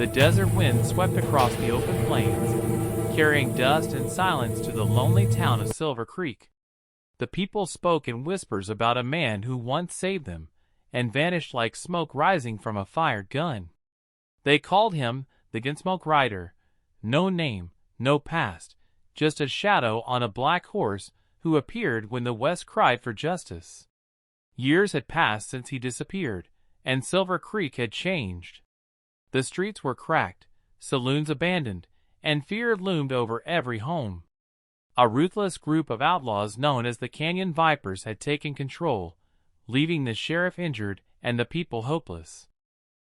The desert wind swept across the open plains, carrying dust and silence to the lonely town of Silver Creek. The people spoke in whispers about a man who once saved them and vanished like smoke rising from a fired gun. They called him the Gunsmoke Rider. No name, no past, just a shadow on a black horse who appeared when the West cried for justice. Years had passed since he disappeared, and Silver Creek had changed. The streets were cracked, saloons abandoned, and fear loomed over every home. A ruthless group of outlaws known as the Canyon Vipers had taken control, leaving the sheriff injured and the people hopeless.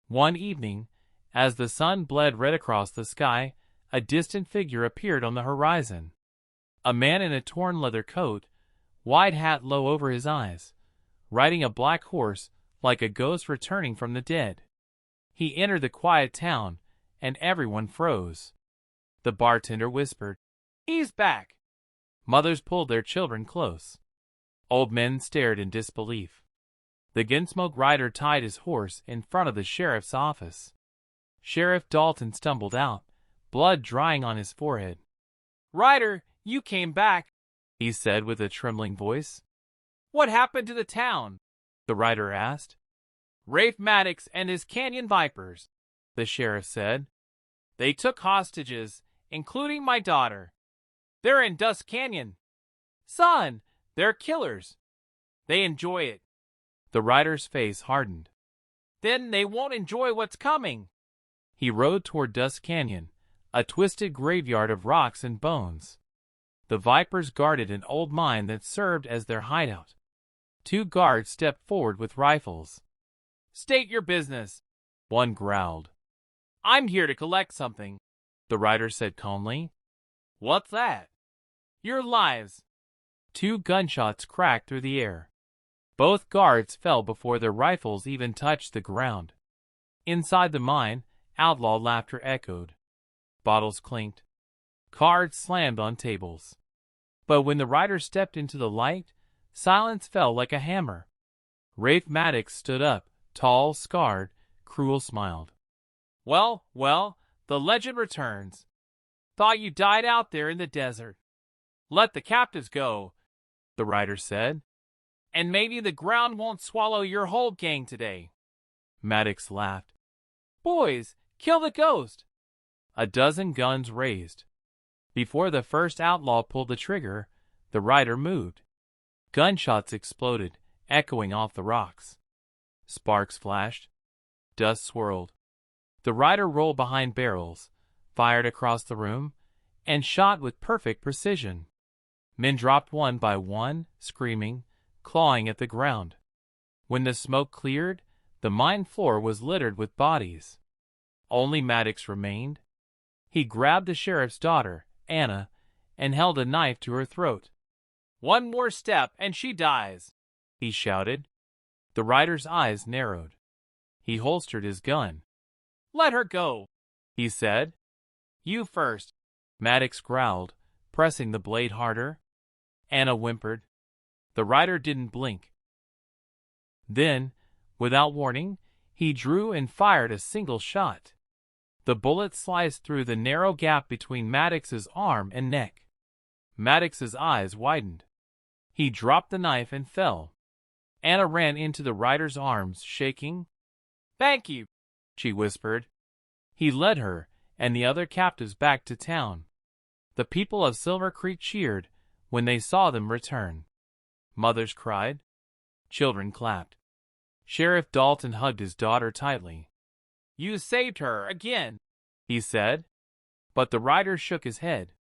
One evening, as the sun bled red across the sky, a distant figure appeared on the horizon. A man in a torn leather coat, wide hat low over his eyes, riding a black horse like a ghost returning from the dead. He entered the quiet town, and everyone froze. The bartender whispered, "He's back!" Mothers pulled their children close. Old men stared in disbelief. The Gunsmoke Rider tied his horse in front of the sheriff's office. Sheriff Dalton stumbled out, blood drying on his forehead. "Rider, you came back," he said with a trembling voice. "What happened to the town?" the rider asked. "Rafe Maddox and his Canyon Vipers," the sheriff said. "They took hostages, including my daughter. They're in Dust Canyon. Son, they're killers. They enjoy it." The rider's face hardened. "Then they won't enjoy what's coming." He rode toward Dust Canyon, a twisted graveyard of rocks and bones. The Vipers guarded an old mine that served as their hideout. Two guards stepped forward with rifles. "State your business," one growled. "I'm here to collect something," the rider said calmly. "What's that?" "Your lives." Two gunshots cracked through the air. Both guards fell before their rifles even touched the ground. Inside the mine, outlaw laughter echoed. Bottles clinked. Cards slammed on tables. But when the rider stepped into the light, silence fell like a hammer. Rafe Maddox stood up, tall, scarred, cruel smiled. Well, the legend returns. Thought you died out there in the desert. Let the captives go," the rider said. "And maybe the ground won't swallow your whole gang today." Maddox laughed. "Boys, kill the ghost." A dozen guns raised. Before the first outlaw pulled the trigger, the rider moved. Gunshots exploded, echoing off the rocks. Sparks flashed. Dust swirled. The rider rolled behind barrels, fired across the room, and shot with perfect precision. Men dropped one by one, screaming, clawing at the ground. When the smoke cleared, the mine floor was littered with bodies. Only Maddox remained. He grabbed the sheriff's daughter, Anna, and held a knife to her throat. "One more step and she dies," he shouted. The rider's eyes narrowed. He holstered his gun. "Let her go," he said. "You first," Maddox growled, pressing the blade harder. Anna whimpered. The rider didn't blink. Then, without warning, he drew and fired a single shot. The bullet sliced through the narrow gap between Maddox's arm and neck. Maddox's eyes widened. He dropped the knife and fell. Anna ran into the rider's arms, shaking. "Thank you," she whispered. He led her and the other captives back to town. The people of Silver Creek cheered when they saw them return. Mothers cried. Children clapped. Sheriff Dalton hugged his daughter tightly. "You saved her again," he said. But the rider shook his head.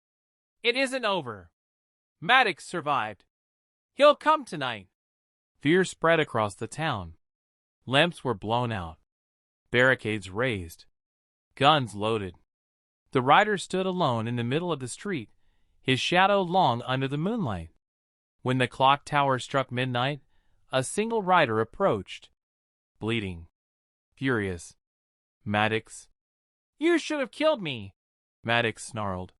"It isn't over. Maddox survived. He'll come tonight." Fear spread across the town. Lamps were blown out. Barricades raised. Guns loaded. The rider stood alone in the middle of the street, his shadow long under the moonlight. When the clock tower struck midnight, a single rider approached, bleeding, furious. "Maddox." "You should have killed me," Maddox snarled.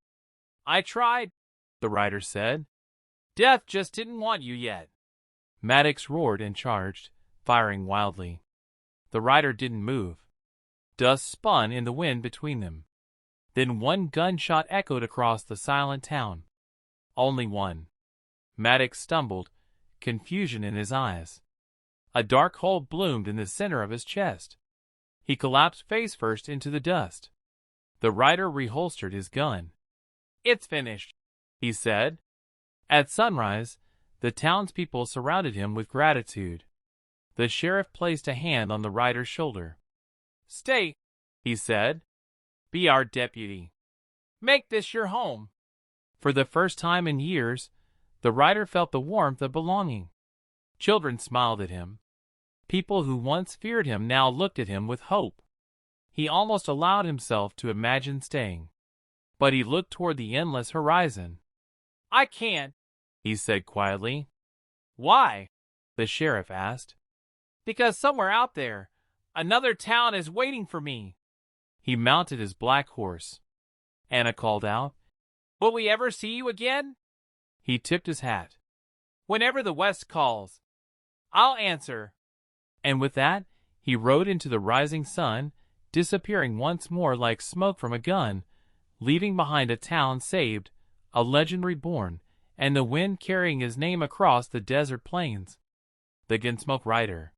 "I tried," the rider said. "Death just didn't want you yet." Maddox roared and charged, firing wildly. The rider didn't move. Dust spun in the wind between them. Then one gunshot echoed across the silent town. Only one. Maddox stumbled, confusion in his eyes. A dark hole bloomed in the center of his chest. He collapsed face first into the dust. The rider reholstered his gun. "It's finished," he said. At sunrise, the townspeople surrounded him with gratitude. The sheriff placed a hand on the rider's shoulder. "Stay," he said. "Be our deputy. Make this your home." For the first time in years, the rider felt the warmth of belonging. Children smiled at him. People who once feared him now looked at him with hope. He almost allowed himself to imagine staying. But he looked toward the endless horizon. "I can't," he said quietly. "Why?" the sheriff asked. "Because somewhere out there, another town is waiting for me." He mounted his black horse. Anna called out, "Will we ever see you again?" He tipped his hat. "Whenever the West calls, I'll answer." And with that, he rode into the rising sun, disappearing once more like smoke from a gun, leaving behind a town saved, a legend reborn, and the wind carrying his name across the desert plains. The Gunsmoke Rider.